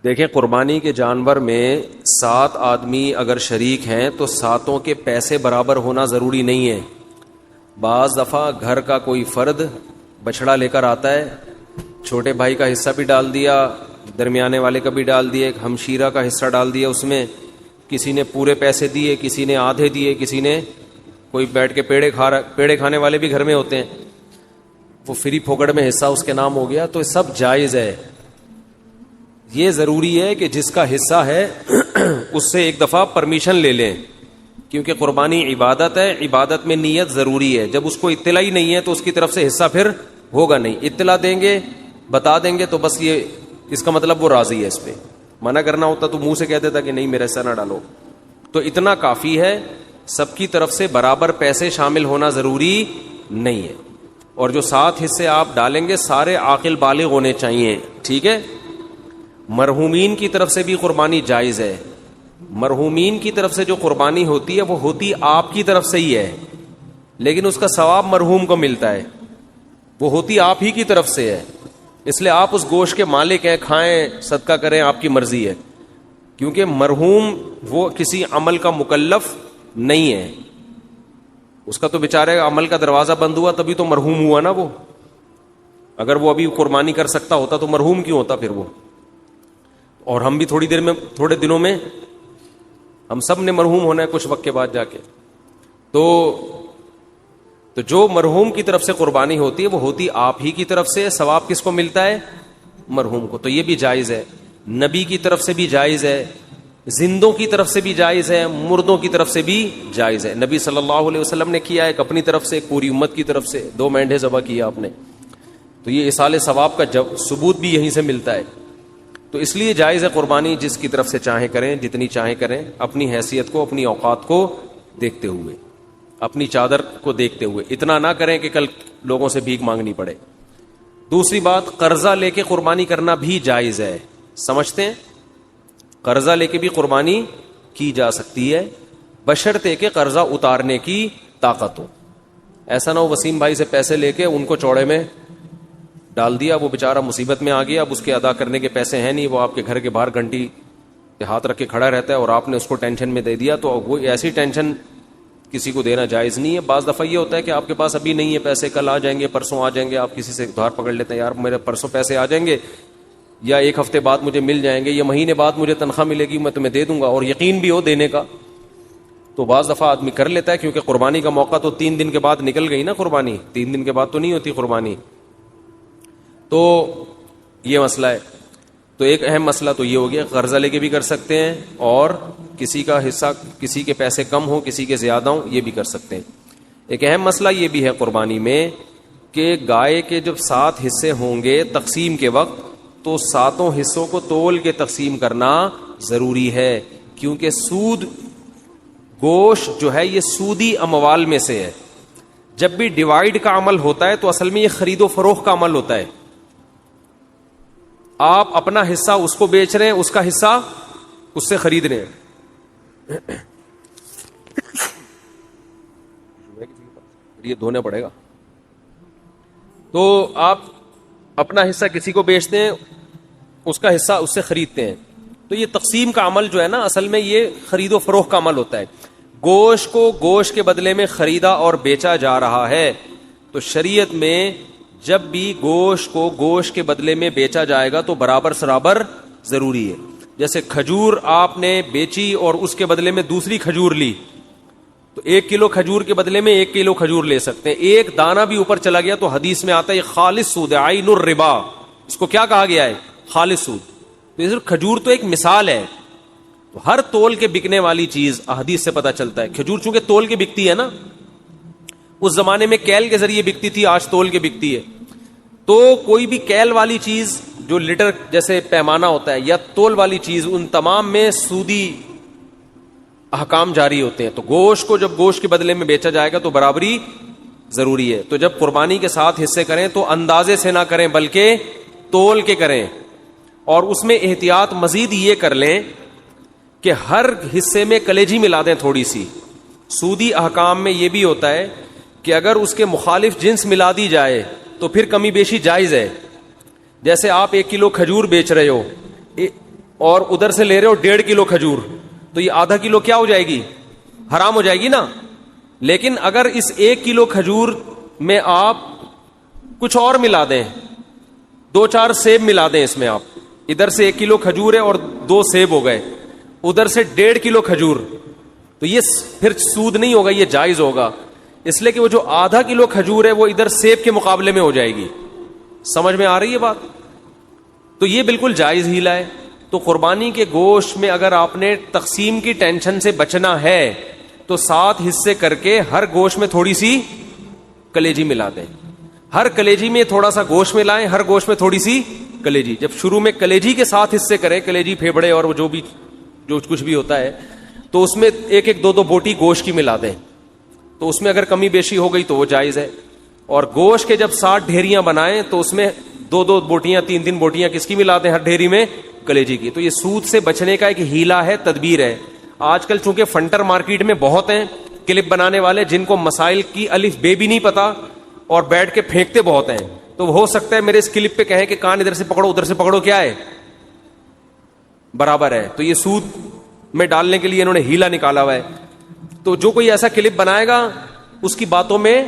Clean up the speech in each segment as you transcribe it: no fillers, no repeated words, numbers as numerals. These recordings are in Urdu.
دیکھیں قربانی کے جانور میں 7 آدمی اگر شریک ہیں تو 7 کے پیسے برابر ہونا ضروری نہیں ہے. بعض دفعہ گھر کا کوئی فرد بچڑا لے کر آتا ہے, چھوٹے بھائی کا حصہ بھی ڈال دیا, درمیانے والے کا بھی ڈال دیا, ایک ہمشیرہ کا حصہ ڈال دیا اس میں, کسی نے پورے پیسے دیے, کسی نے آدھے دیے, کسی نے کوئی بیٹھ کے پیڑے کھانے والے بھی گھر میں ہوتے ہیں, وہ فری پھوکڑ میں حصہ اس کے نام ہو گیا. تو سب جائز ہے. یہ ضروری ہے کہ جس کا حصہ ہے اس سے ایک دفعہ پرمیشن لے لیں, کیونکہ قربانی عبادت ہے, عبادت میں نیت ضروری ہے. جب اس کو اطلاع ہی نہیں ہے تو اس کی طرف سے حصہ پھر ہوگا نہیں. اطلاع دیں گے, بتا دیں گے تو بس یہ اس کا مطلب وہ راضی ہے. اس پہ منع کرنا ہوتا تو منہ سے کہہ دیتا کہ نہیں میرا حصہ نہ ڈالو. تو اتنا کافی ہے, سب کی طرف سے برابر پیسے شامل ہونا ضروری نہیں ہے. اور جو 7 حصے آپ ڈالیں گے سارے عاقل بالغ ہونے چاہیے, ٹھیک ہے. مرحومین کی طرف سے بھی قربانی جائز ہے. مرحومین کی طرف سے جو قربانی ہوتی ہے وہ ہوتی آپ کی طرف سے ہی ہے, لیکن اس کا ثواب مرحوم کو ملتا ہے, وہ ہوتی آپ ہی کی طرف سے ہے. اس لیے آپ اس گوشت کے مالک ہیں, کھائیں, صدقہ کریں, آپ کی مرضی ہے. کیونکہ مرحوم وہ کسی عمل کا مکلف نہیں ہے, اس کا تو بیچارے عمل کا دروازہ بند ہوا تبھی تو مرحوم ہوا نا وہ. اگر وہ ابھی قربانی کر سکتا ہوتا تو مرحوم کیوں ہوتا پھر وہ. اور ہم بھی تھوڑے دنوں میں ہم سب نے مرحوم ہونا ہے کچھ وقت کے بعد جا کے. تو جو مرحوم کی طرف سے قربانی ہوتی ہے وہ ہوتی آپ ہی کی طرف سے. ثواب کس کو ملتا ہے؟ مرحوم کو. تو یہ بھی جائز ہے. نبی کی طرف سے بھی جائز ہے, زندوں کی طرف سے بھی جائز ہے, مردوں کی طرف سے بھی جائز ہے. نبی صلی اللہ علیہ وسلم نے کیا, ایک اپنی طرف سے, ایک پوری امت کی طرف سے 2 مینڈھے ذبح کیا آپ نے. تو یہ اصال ثواب کا ثبوت بھی یہیں سے ملتا ہے. تو اس لیے جائز ہے قربانی, جس کی طرف سے چاہیں کریں, جتنی چاہیں کریں, اپنی حیثیت کو, اپنی اوقات کو دیکھتے ہوئے, اپنی چادر کو دیکھتے ہوئے. اتنا نہ کریں کہ کل لوگوں سے بھیک مانگنی پڑے. دوسری بات, قرضہ لے کے قربانی کرنا بھی جائز ہے. سمجھتے ہیں, قرضہ لے کے بھی قربانی کی جا سکتی ہے, بشرطے کہ قرضہ اتارنے کی طاقت ہو. ایسا نہ ہو وسیم بھائی سے پیسے لے کے ان کو چوڑے میں ڈال دیا, وہ بیچارہ مصیبت میں آ گیا, اب اس کے ادا کرنے کے پیسے ہیں نہیں, وہ آپ کے گھر کے باہر گھنٹی کے ہاتھ رکھ کے کھڑا رہتا ہے اور آپ نے اس کو ٹینشن میں دے دیا. تو وہ ایسی ٹینشن کسی کو دینا جائز نہیں ہے. بعض دفعہ یہ ہوتا ہے کہ آپ کے پاس ابھی نہیں ہے پیسے, کل آ جائیں گے, پرسوں آ جائیں گے, آپ کسی سے ادھار پکڑ لیتے ہیں, یار میرے پرسوں پیسے آ جائیں گے, یا 1 ہفتے بعد مجھے مل جائیں گے, یا مہینے بعد مجھے تنخواہ ملے گی, میں تمہیں دے دوں گا, اور یقین بھی ہو دینے کا. تو بعض دفعہ آدمی کر لیتا ہے, کیونکہ قربانی کا موقع تو 3 دن کے بعد نکل گئی نا. قربانی 3 دن کے بعد تو نہیں ہوتی قربانی. تو یہ مسئلہ ہے. تو ایک اہم مسئلہ تو یہ ہو گیا, قرضہ لے کے بھی کر سکتے ہیں, اور کسی کا حصہ, کسی کے پیسے کم ہوں, کسی کے زیادہ ہوں, یہ بھی کر سکتے ہیں. ایک اہم مسئلہ یہ بھی ہے قربانی میں کہ گائے کے جب 7 حصے ہوں گے تقسیم کے وقت, تو 7 حصوں کو تول کے تقسیم کرنا ضروری ہے, کیونکہ سود گوشت جو ہے یہ سودی اموال میں سے ہے. جب بھی ڈیوائیڈ کا عمل ہوتا ہے تو اصل میں یہ خرید و فروخت کا عمل ہوتا ہے. آپ اپنا حصہ اس کو بیچ رہے ہیں, اس کا حصہ اس سے خرید رہے ہیں. یہ دھونا پڑے گا. تو آپ اپنا حصہ کسی کو بیچتے ہیں, اس کا حصہ اس سے خریدتے ہیں. تو یہ تقسیم کا عمل جو ہے نا, اصل میں یہ خرید و فروخت کا عمل ہوتا ہے. گوشت کو گوشت کے بدلے میں خریدا اور بیچا جا رہا ہے. تو شریعت میں جب بھی گوشت کو گوشت کے بدلے میں بیچا جائے گا تو برابر سرابر ضروری ہے. جیسے کھجور آپ نے بیچی اور اس کے بدلے میں دوسری کھجور لی, تو 1 کلو کھجور کے بدلے میں 1 کلو کھجور لے سکتے ہیں. ایک دانہ بھی اوپر چلا گیا تو حدیث میں آتا ہے یہ خالص سود ہے, عین الربا. اس کو کیا کہا گیا ہے؟ خالص سود. تو صرف کھجور تو ایک مثال ہے. تو ہر تول کے بکنے والی چیز حدیث سے پتہ چلتا ہے. کھجور چونکہ تول کے بکتی ہے نا, اس زمانے میں کیل کے ذریعے بکتی تھی, آج تول کے بکتی ہے. تو کوئی بھی کیل والی چیز جو لیٹر جیسے پیمانہ ہوتا ہے, یا تول والی چیز, ان تمام میں سودی احکام جاری ہوتے ہیں. تو گوشت کو جب گوشت کے بدلے میں بیچا جائے گا تو برابری ضروری ہے. تو جب قربانی کے 7 حصے کریں تو اندازے سے نہ کریں بلکہ تول کے کریں. اور اس میں احتیاط مزید یہ کر لیں کہ ہر حصے میں کلیجی ملا دیں تھوڑی سی. سودی احکام میں یہ بھی ہوتا ہے کہ اگر اس کے مخالف جنس ملا دی جائے تو پھر کمی بیشی جائز ہے. جیسے آپ 1 کلو کھجور بیچ رہے ہو, اور ادھر سے لے رہے ہو 1.5 کلو کھجور, تو یہ آدھا کلو کیا ہو جائے گی, حرام ہو جائے گی نا. لیکن اگر اس 1 کلو کھجور میں آپ کچھ اور ملا دیں, 2-4 سیب ملا دیں اس میں, آپ ادھر سے 1 کلو کھجور ہے اور 2 سیب ہو گئے, ادھر سے 1.5 کلو کھجور, تو یہ پھر سود نہیں ہوگا, یہ جائز ہوگا. اس لیے کہ وہ جو آدھا کلو کھجور ہے وہ ادھر سیب کے مقابلے میں ہو جائے گی. سمجھ میں آ رہی ہے بات؟ تو یہ بالکل جائز ہیلا ہے. تو قربانی کے گوشت میں اگر آپ نے تقسیم کی ٹینشن سے بچنا ہے تو 7 حصے کر کے ہر گوشت میں تھوڑی سی کلیجی ملا دیں. ہر کلیجی میں تھوڑا سا گوشت ملائیں, ہر گوشت میں تھوڑی سی کلیجی. جب شروع میں کلیجی کے 7 حصے کریں, کلیجی پھیپڑے اور جو کچھ بھی ہوتا ہے, تو اس میں 1-2 بوٹی گوشت کی ملا دیں. تو اس میں اگر کمی بیشی ہو گئی تو وہ جائز ہے. اور گوشت کے جب 60 ڈھیریاں بنائیں تو اس میں 2 بوٹیاں 3 بوٹیاں کس کی ملا دیں ہر ڈھیری میں, کلیجی کی. تو یہ سود سے بچنے کا ایک ہیلا ہے, تدبیر ہے. آج کل چونکہ فنٹر مارکیٹ میں بہت ہیں کلپ بنانے والے جن کو مسائل کی الف بے بھی نہیں پتا اور بیٹھ کے پھینکتے بہت ہیں, تو ہو سکتا ہے میرے اس کلپ پہ کہیں کہ کان ادھر سے پکڑو ادھر سے پکڑو, کیا ہے برابر ہے. تو یہ سود میں ڈالنے کے لیے انہوں نے ہیلا نکالا ہوا ہے. تو جو کوئی ایسا کلپ بنائے گا اس کی باتوں میں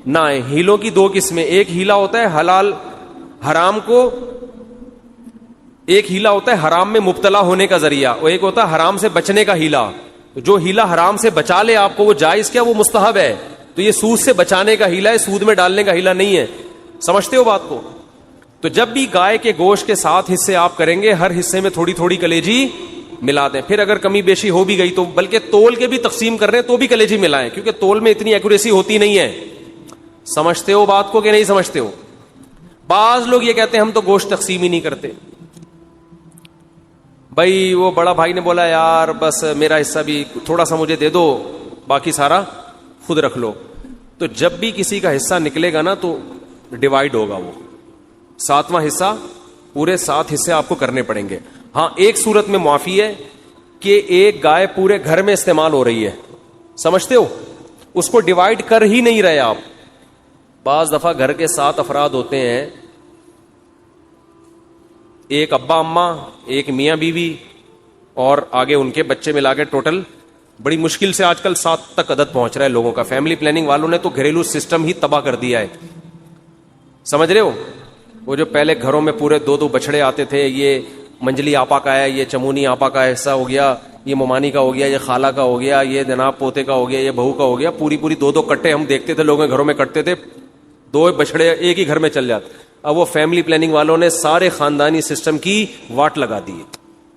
نہ آئے. ہیلوں کی 2 قسمیں, ایک ہیلا ہوتا ہے حلال حرام کو, ایک ہیلا ہوتا ہے حرام میں مبتلا ہونے کا ذریعہ, اور ایک ہوتا ہے حرام سے بچنے کا ہیلا. جو ہیلا حرام سے بچا لے آپ کو وہ جائز کیا, وہ مستحب ہے. تو یہ سود سے بچانے کا ہیلا ہے, سود میں ڈالنے کا ہیلا نہیں ہے. سمجھتے ہو بات کو؟ تو جب بھی گائے کے گوشت کے 7 حصے آپ کریں گے, ہر حصے میں تھوڑی تھوڑی کلیجی ملا دیں. پھر اگر کمی بیشی ہو بھی گئی تو بلکہ تول کے بھی تقسیم کر رہے ہیں تو بھی کلیجی ملائیں, کیونکہ تول میں اتنی ایکوریسی ہوتی نہیں ہے. سمجھتے ہو بات کو کہ نہیں سمجھتے ہو؟ بعض لوگ یہ کہتے ہیں ہم تو گوشت تقسیم ہی نہیں کرتے. بھائی وہ بڑا بھائی نے بولا یار بس میرا حصہ بھی تھوڑا سا مجھے دے دو, باقی سارا خود رکھ لو. تو جب بھی کسی کا حصہ نکلے گا نا تو ڈیوائیڈ ہوگا, وہ 7واں حصہ, پورے 7 حصے آپ کو کرنے پڑیں گے. ہاں ایک صورت میں معافی ہے کہ ایک گائے پورے گھر میں استعمال ہو رہی ہے, سمجھتے ہو, اس کو ڈیوائیڈ کر ہی نہیں رہے آپ. بعض دفعہ گھر کے 7 افراد ہوتے ہیں, ایک ابا اماں, ایک میاں بیوی اور آگے ان کے بچے ملا کے ٹوٹل بڑی مشکل سے آج کل 7 تک عدد پہنچ رہا ہے لوگوں کا. فیملی پلاننگ والوں نے تو گھریلو سسٹم ہی تباہ کر دیا ہے. سمجھ رہے ہو؟ وہ جو پہلے گھروں میں پورے 2 بچڑے آتے تھے, یہ منجلی آپا کا ہے, یہ چمونی آپا کا حصہ ہو گیا, یہ ممانی کا ہو گیا, یہ خالہ کا ہو گیا, یہ جناب پوتے کا ہو گیا, یہ بہو کا ہو گیا, پوری 2 کٹے ہم دیکھتے تھے لوگوں کے گھروں میں کٹتے تھے, 2 بچڑے ایک ہی گھر میں چل جاتے. اب وہ فیملی پلاننگ والوں نے سارے خاندانی سسٹم کی واٹ لگا دی.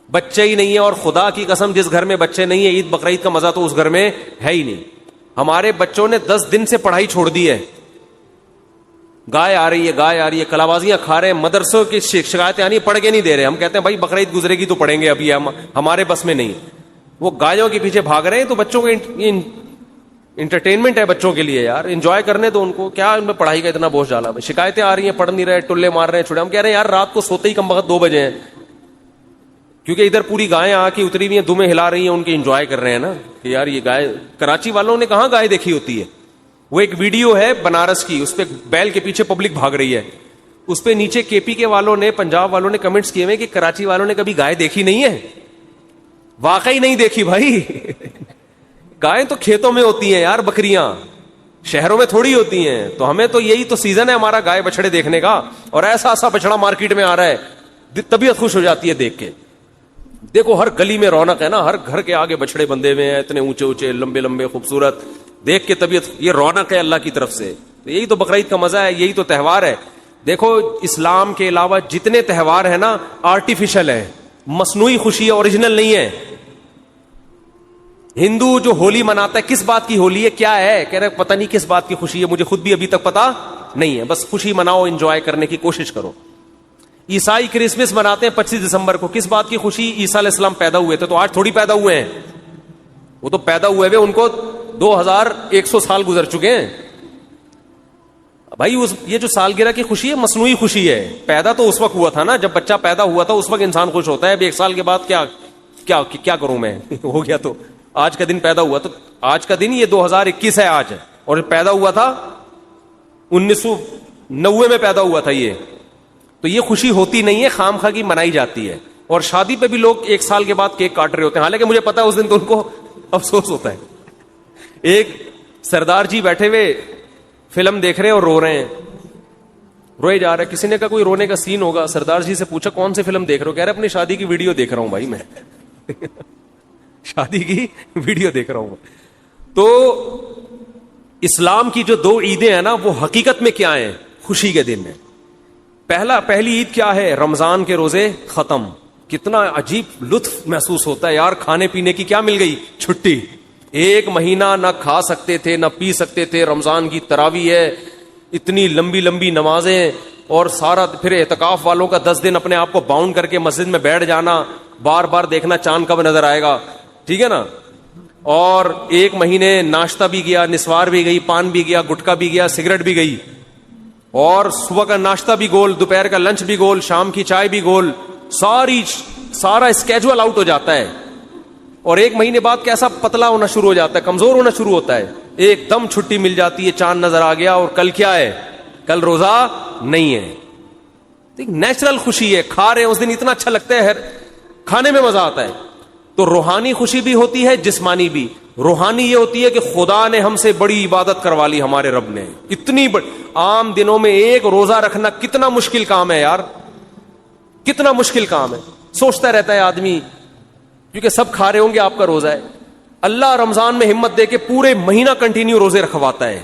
بچے ہی نہیں ہے, اور خدا کی قسم جس گھر میں بچے نہیں ہے عید بقرعید کا مزہ تو اس گھر میں ہے ہی نہیں. ہمارے بچوں نے 10 دن سے پڑھائی چھوڑ دی ہے. گائے آ رہی ہے, کلابازیاں کھا رہے ہیں, مدرسوں کی شکایتیں آنی, پڑھ کے نہیں دے رہے. ہم کہتے ہیں بھائی بقرعید گزرے گی تو پڑھیں گے, ابھی ہمارے بس میں نہیں. وہ گایوں کے پیچھے بھاگ رہے ہیں. تو بچوں کو انٹرٹینمنٹ ہے بچوں کے لیے یار, انجوائے کرنے دو ان کو, کیا ان میں پڑھائی کا اتنا بوجھ ڈالا. شکایتیں آ رہی ہیں, پڑھ نہیں رہے, ٹلے مار رہے ہیں, چھوڑے. ہم کہہ رہے ہیں یار رات کو سوتے ہی کم وقت 2 بجے ہیں, کیونکہ ادھر پوری گائیں آ کے اتری ہوئی ہیں, دمیں ہلا رہی ہیں, ان کی انجوائے کر رہے ہیں نا کہ یار یہ گائے. کراچی والوں نے کہاں گائے دیکھی ہوتی ہے. وہ ایک ویڈیو ہے بنارس کی, اس پہ بیل کے پیچھے پبلک بھاگ رہی ہے, اس پہ نیچے کے پی کے والوں نے, پنجاب والوں نے کمنٹس کیے ہوئے کہ کراچی والوں نے کبھی گائے دیکھی نہیں ہے. واقعی نہیں دیکھی بھائی. گائیں تو کھیتوں میں ہوتی ہیں یار, بکریاں شہروں میں تھوڑی ہوتی ہیں. تو ہمیں تو یہی تو سیزن ہے ہمارا گائے بچڑے دیکھنے کا, اور ایسا بچڑا مارکیٹ میں آ رہا ہے, طبیعت خوش ہو جاتی ہے دیکھ کے. دیکھو ہر گلی میں رونق ہے نا, ہر گھر کے آگے بچڑے بندے ہوئے ہیں, اتنے اونچے اونچے لمبے لمبے خوبصورت, دیکھ کے طبیعت, یہ رونق ہے اللہ کی طرف سے. یہی تو بقرعید کا مزہ ہے, یہی تو تہوار ہے. دیکھو اسلام کے علاوہ جتنے تہوار ہیں نا آرٹیفیشل ہے, مصنوعی خوشی ہے, اوریجنل نہیں ہے. ہندو جو ہولی مناتا ہے, کس بات کی ہولی ہے, کیا ہے, کہہ رہے پتہ نہیں کس بات کی خوشی ہے, مجھے خود بھی ابھی تک پتا نہیں ہے. بس خوشی مناؤ, انجوائے کرنے کی کوشش کرو. عیسائی کرسمس مناتے ہیں 25 دسمبر کو, کس بات کی خوشی, عیسیٰ علیہ السلام پیدا ہوئے تھے. تو آج تھوڑی پیدا ہوئے ہیں, وہ تو پیدا ہوئے ان کو 2100 سال گزر چکے ہیں بھائی. یہ جو سالگرہ کی خوشی ہے مصنوعی خوشی ہے. پیدا تو اس وقت ہوا تھا نا جب بچہ پیدا ہوا تھا, اس وقت انسان خوش ہوتا ہے. اب 1 سال کے بعد کیا کروں میں, ہو گیا. تو آج کا دن پیدا ہوا, تو آج کا دن یہ 2021 ہے آج, اور پیدا ہوا تھا 1990 میں پیدا ہوا تھا یہ. تو یہ خوشی ہوتی نہیں ہے, خام خواہ کی منائی جاتی ہے. اور شادی پہ بھی لوگ 1 سال کے بعد کیک کاٹ رہے ہوتے ہیں، حالانکہ مجھے پتا ہے اس دن تو ان کو افسوس ہوتا ہے. ایک سردار جی بیٹھے ہوئے فلم دیکھ رہے ہیں اور رو رہے ہیں، روئے جا رہے. کسی نے کہا کوئی رونے کا سین ہوگا. سردار جی سے پوچھا کون سی فلم دیکھ رہے ہو؟ کہہ رہے اپنی شادی کی ویڈیو دیکھ رہا ہوں بھائی میں. شادی کی ویڈیو دیکھ رہا ہوں. تو اسلام کی جو 2 عیدیں ہیں نا، وہ حقیقت میں کیا ہیں؟ خوشی کے دن ہے. پہلی عید کیا ہے؟ رمضان کے روزے ختم. کتنا عجیب لطف محسوس ہوتا ہے یار، کھانے پینے کی کیا مل گئی؟ چھٹی. 1 مہینہ نہ کھا سکتے تھے نہ پی سکتے تھے. رمضان کی تراویح ہے، اتنی لمبی لمبی نمازیں، اور سارا پھر اعتکاف والوں کا 10 دن اپنے آپ کو باؤنڈ کر کے مسجد میں بیٹھ جانا، بار بار دیکھنا چاند کب نظر آئے گا. ٹھیک ہے نا. اور 1 مہینے ناشتہ بھی گیا، نسوار بھی گئی، پان بھی گیا، گٹکا بھی گیا، سگریٹ بھی گئی، اور صبح کا ناشتہ بھی گول، دوپہر کا لنچ بھی گول، شام کی چائے بھی گول. سارا اسکیجول آؤٹ ہو جاتا ہے. اور 1 مہینے بعد کیسا پتلا ہونا شروع ہو جاتا ہے، کمزور ہونا شروع ہوتا ہے. ایک دم چھٹی مل جاتی ہے، چاند نظر آ گیا، اور کل کیا ہے؟ کل روزہ نہیں ہے. نیچرل خوشی ہے، کھا رہے ہیں اس دن اتنا اچھا لگتا ہے، کھانے میں مزہ آتا ہے. تو روحانی خوشی بھی ہوتی ہے، جسمانی بھی. روحانی یہ ہوتی ہے کہ خدا نے ہم سے بڑی عبادت کروا لی، ہمارے رب نے اتنی بڑی. عام دنوں میں 1 روزہ رکھنا کتنا مشکل کام ہے یار، کتنا مشکل کام ہے. سوچتا رہتا ہے آدمی، کیونکہ سب کھا رہے ہوں گے، آپ کا روزہ ہے. اللہ رمضان میں ہمت دے کے پورے مہینہ کنٹینیو روزے رکھواتا ہے،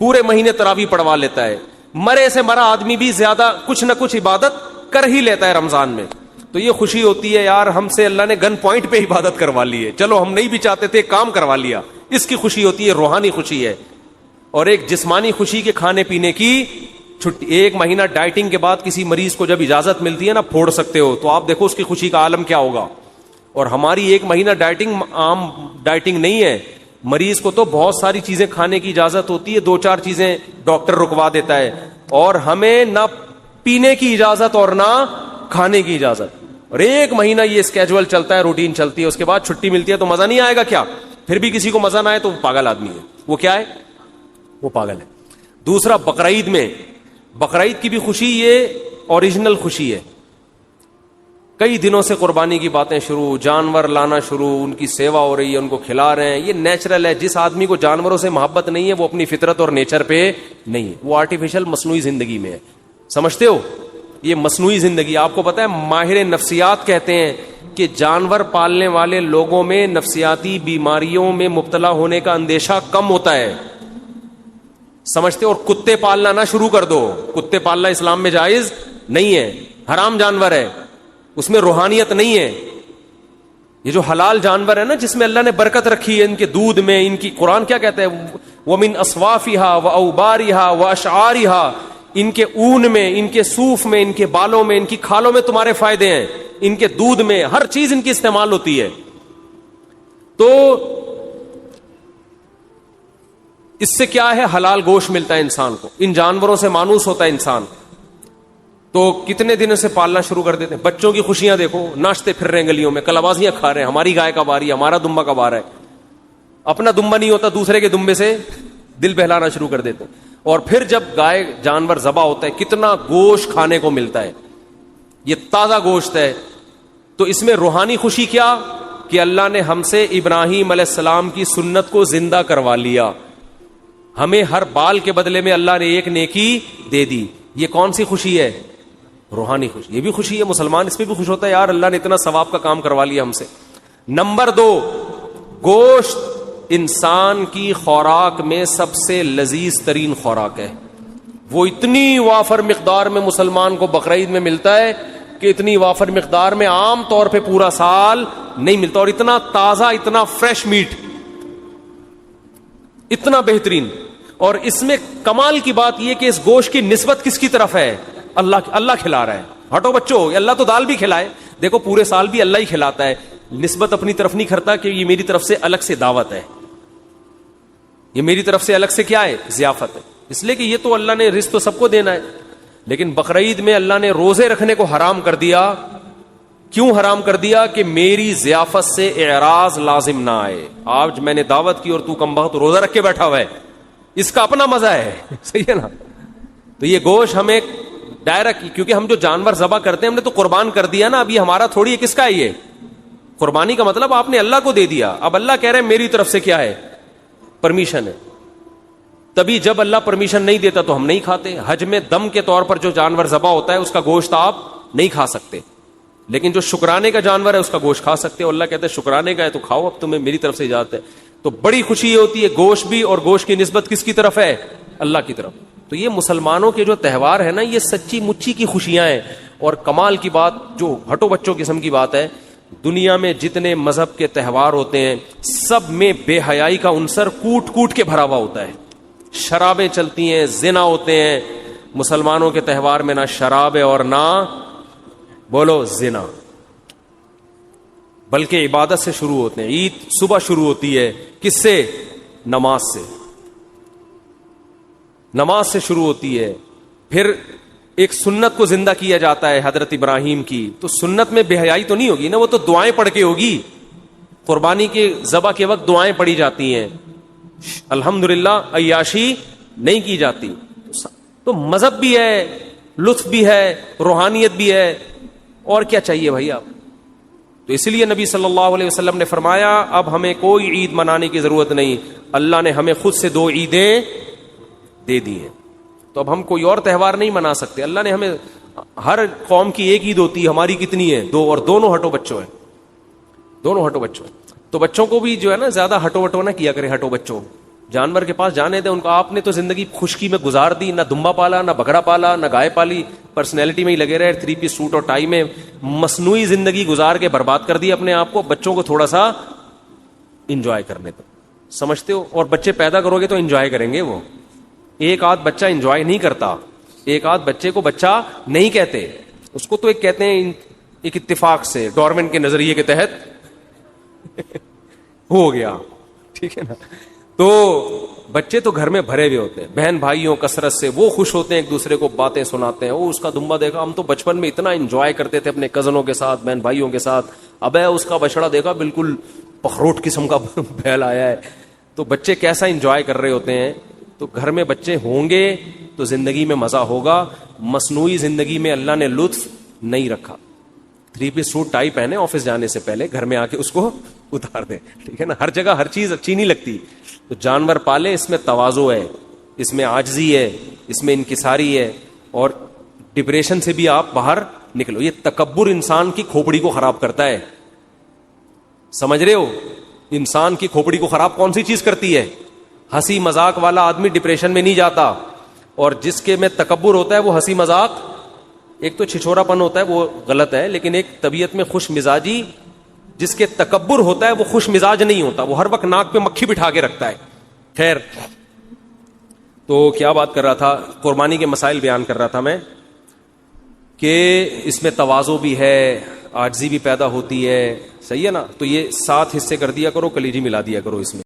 پورے مہینے تراویح پڑھوا لیتا ہے. مرے سے مرا آدمی بھی زیادہ کچھ نہ کچھ عبادت کر ہی لیتا ہے رمضان میں. تو یہ خوشی ہوتی ہے یار، ہم سے اللہ نے گن پوائنٹ پہ عبادت کروا لی ہے. چلو ہم نہیں بھی چاہتے تھے، کام کروا لیا. اس کی خوشی ہوتی ہے، روحانی خوشی ہے. اور ایک جسمانی خوشی کے کھانے پینے کی چھٹی. 1 مہینہ ڈائٹنگ کے بعد کسی مریض کو جب اجازت ملتی ہے نا، پھوڑ سکتے ہو، تو آپ دیکھو اس کی خوشی کا عالم کیا ہوگا. اور ہماری 1 مہینہ ڈائٹنگ عام ڈائٹنگ نہیں ہے. مریض کو تو بہت ساری چیزیں کھانے کی اجازت ہوتی ہے، 2-4 چیزیں ڈاکٹر رکوا دیتا ہے، اور ہمیں نہ پینے کی اجازت اور نہ کھانے کی اجازت. اور 1 مہینہ یہ اسکیجول چلتا ہے، روٹین چلتی ہے. اس کے بعد چھٹی ملتی ہے تو مزہ نہیں آئے گا کیا؟ پھر بھی کسی کو مزہ نہ آئے تو وہ پاگل آدمی ہے. وہ کیا ہے؟ وہ پاگل ہے. دوسرا بقرعید میں، بقرعید کی بھی خوشی یہ اوریجنل خوشی ہے. کئی دنوں سے قربانی کی باتیں شروع، جانور لانا شروع، ان کی سیوا ہو رہی ہے، ان کو کھلا رہے ہیں. یہ نیچرل ہے. جس آدمی کو جانوروں سے محبت نہیں ہے وہ اپنی فطرت اور نیچر پہ نہیں ہے، وہ آرٹیفیشل مصنوعی زندگی میں ہے. سمجھتے ہو؟ یہ مصنوعی زندگی. آپ کو پتا ہے ماہر نفسیات کہتے ہیں کہ جانور پالنے والے لوگوں میں نفسیاتی بیماریوں میں مبتلا ہونے کا اندیشہ کم ہوتا ہے. سمجھتے؟ اور کتے پالنا نہ شروع کر دو. کتے پالنا اسلام میں جائز نہیں ہے، حرام جانور ہے، اس میں روحانیت نہیں ہے. یہ جو حلال جانور ہے نا، جس میں اللہ نے برکت رکھی ہے، ان کے دودھ میں، ان کی قرآن کیا کہتا ہے؟ وَمِنْ أَصْوَافِهَا وَأَوْبَارِهَا وَأَشْعَارِهَا. ان کے اون میں، ان کے صوف میں، ان کے بالوں میں، ان کی کھالوں میں تمہارے فائدے ہیں. ان کے دودھ میں، ہر چیز ان کی استعمال ہوتی ہے. تو اس سے کیا ہے؟ حلال گوشت ملتا ہے انسان کو. ان جانوروں سے مانوس ہوتا ہے انسان. تو کتنے دنوں سے پالنا شروع کر دیتے ہیں. بچوں کی خوشیاں دیکھو، ناچتے پھر رہے ہیں گلیوں میں، کلابازیاں کھا رہے ہیں. ہماری گائے کب آ رہی ہے، ہمارا دمبا کب آ رہا ہے. اپنا دمبا نہیں ہوتا، دوسرے کے دمبے سے دل بہلانا شروع کر دیتے ہیں. اور پھر جب گائے جانور ذبح ہوتا ہے، کتنا گوشت کھانے کو ملتا ہے. یہ تازہ گوشت ہے. تو اس میں روحانی خوشی کیا کہ اللہ نے ہم سے ابراہیم علیہ السلام کی سنت کو زندہ کروا لیا. ہمیں ہر بال کے بدلے میں اللہ نے ایک نیکی دے دی. یہ کون سی خوشی ہے؟ روحانی خوشی. یہ بھی خوشی ہے. مسلمان اس پہ بھی خوش ہوتا ہے، یار اللہ نے اتنا ثواب کا کام کروا لیا ہم سے. نمبر 2، گوشت انسان کی خوراک میں سب سے لذیذ ترین خوراک ہے. وہ اتنی وافر مقدار میں مسلمان کو بقرعید میں ملتا ہے کہ اتنی وافر مقدار میں عام طور پہ پورا سال نہیں ملتا. اور اتنا تازہ، اتنا فریش میٹ، اتنا بہترین. اور اس میں کمال کی بات یہ کہ اس گوشت کی نسبت کس کی طرف ہے؟ اللہ کھلا رہا ہے. ہٹو بچوں، اللہ تو دال بھی کھلائے. دیکھو پورے سال بھی اللہ ہی کھلاتا ہے. نسبت اپنی طرف نہیں کرتا کہ یہ میری طرف سے الگ سے دعوت ہے، یہ میری طرف سے الگ سے کیا ہے؟ ضیافت ہے. اس لیے کہ یہ تو اللہ نے رزق تو سب کو دینا ہے. لیکن بقرعید میں اللہ نے روزے رکھنے کو حرام کر دیا. کیوں حرام کر دیا؟ کہ میری ضیافت سے اعراض لازم نہ آئے. آج میں نے دعوت کی اور تو کم بخت روزہ رکھ کے بیٹھا ہوا ہے، اس کا اپنا مزہ ہے. صحیح ہے نا؟ تو یہ گوشت ہمیں ڈائریکٹ, کیونکہ ہم جو جانور ذبح کرتے ہیں ہم نے تو قربان کر دیا نا, اب یہ ہمارا تھوڑی ہے, کس کا ہے یہ؟ قربانی کا مطلب آپ نے اللہ کو دے دیا, اب اللہ کہہ رہے ہیں میری طرف سے کیا ہے, پرمیشن ہے. تبھی جب اللہ پرمیشن نہیں دیتا تو ہم نہیں کھاتے. حج میں دم کے طور پر جو جانور ذبح ہوتا ہے اس کا گوشت آپ نہیں کھا سکتے, لیکن جو شکرانے کا جانور ہے اس کا گوشت کھا سکتے ہو. اللہ کہتے ہیں شکرانے کا ہے تو کھاؤ, اب تمہیں میری طرف سے اجازت ہے. تو بڑی خوشی یہ ہوتی ہے گوشت بھی, اور گوشت کی نسبت کس کی طرف ہے, اللہ کی طرف. تو یہ مسلمانوں کے جو تہوار ہے نا, یہ سچی مچی کی خوشیاں ہیں. اور کمال کی بات, جو ہٹو بچوں قسم کی بات ہے, دنیا میں جتنے مذہب کے تہوار ہوتے ہیں سب میں بے حیائی کا عنصر کوٹ کوٹ کے بھرا ہوا ہوتا ہے. شرابیں چلتی ہیں, زنا ہوتے ہیں. مسلمانوں کے تہوار میں نہ شراب ہے اور نہ بولو زنا, بلکہ عبادت سے شروع ہوتے ہیں. عید صبح شروع ہوتی ہے کس سے, نماز سے, نماز سے شروع ہوتی ہے. پھر ایک سنت کو زندہ کیا جاتا ہے حضرت ابراہیم کی, تو سنت میں بے حیائی تو نہیں ہوگی نا, وہ تو دعائیں پڑھ کے ہوگی. قربانی کے ذبح کے وقت دعائیں پڑھی جاتی ہیں, الحمدللہ عیاشی نہیں کی جاتی. تو مذہب بھی ہے, لطف بھی ہے, روحانیت بھی ہے, اور کیا چاہیے بھائی آپ. تو اس لیے نبی صلی اللہ علیہ وسلم نے فرمایا اب ہمیں کوئی عید منانے کی ضرورت نہیں, اللہ نے ہمیں خود سے 2 عیدیں دے دی ہیں, تو اب ہم کوئی اور تہوار نہیں منا سکتے. اللہ نے ہمیں, ہر قوم کی ایک عید ہوتی ہے, ہماری کتنی ہے, 2, اور دونوں ہٹو بچوں ہیں, دونوں ہٹو بچوں ہیں. تو بچوں کو بھی جو ہے نا زیادہ ہٹو وٹو نہ کیا کرے. ہٹو بچوں جانور کے پاس جانے دیں ان کو. آپ نے تو زندگی خشکی میں گزار دی, نہ دمبا پالا, نہ بکرا پالا, نہ گائے پالی, پرسنالٹی میں ہی لگے رہے, 3 پیس سوٹ اور ٹائی میں مصنوعی زندگی گزار کے برباد کر دی اپنے آپ کو. بچوں کو تھوڑا سا انجوائے کرنے دو, سمجھتے ہو. اور بچے پیدا کرو گے تو انجوائے کریں گے. وہ ایک آدھ بچہ انجوائے نہیں کرتا, ایک آدھ بچے کو بچہ نہیں کہتے, اس کو تو ایک کہتے ہیں ایک اتفاق سے, ڈارون کے نظریے کے تحت ہو گیا, ٹھیک ہے نا. تو بچے تو گھر میں بھرے ہوئے ہوتے ہیں بہن بھائیوں کثرت سے, وہ خوش ہوتے ہیں, ایک دوسرے کو باتیں سناتے ہیں. وہ اس کا دمبا دیکھا, ہم تو بچپن میں اتنا انجوائے کرتے تھے اپنے کزنوں کے ساتھ, بہن بھائیوں کے ساتھ. اب ہے اس کا بچڑا دیکھا, بالکل پخروٹ قسم کا بیل آیا ہے. تو بچے کیسا انجوائے کر رہے ہوتے ہیں. تو گھر میں بچے ہوں گے تو زندگی میں مزہ ہوگا. مصنوعی زندگی میں اللہ نے لطف نہیں رکھا. 3 پیس سوٹ ٹائی پہنے آفس جانے سے پہلے, گھر میں آ کے اس کو اتار دیں, ٹھیک ہے نا. ہر جگہ ہر چیز اچھی نہیں لگتی. تو جانور پالے, اس میں تواضع ہے, اس میں عاجزی ہے, اس میں انکساری ہے, اور ڈپریشن سے بھی آپ باہر نکلو. یہ تکبر انسان کی کھوپڑی کو خراب کرتا ہے, سمجھ رہے ہو. انسان کی کھوپڑی کو خراب کون سی چیز کرتی ہے؟ ہنسی مذاق والا آدمی ڈپریشن میں نہیں جاتا, اور جس کے میں تکبر ہوتا ہے وہ ہنسی مذاق, ایک تو چھچورا پن ہوتا ہے وہ غلط ہے, لیکن ایک طبیعت میں خوش مزاجی, جس کے تکبر ہوتا ہے وہ خوش مزاج نہیں ہوتا, وہ ہر وقت ناک پہ مکھی بٹھا کے رکھتا ہے. خیر, تو کیا بات کر رہا تھا, قربانی کے مسائل بیان کر رہا تھا میں, کہ اس میں تواضع بھی ہے, عاجزی بھی پیدا ہوتی ہے, صحیح ہے نا. تو یہ 7 حصے کر دیا کرو, کلیجی ملا دیا کرو اس میں.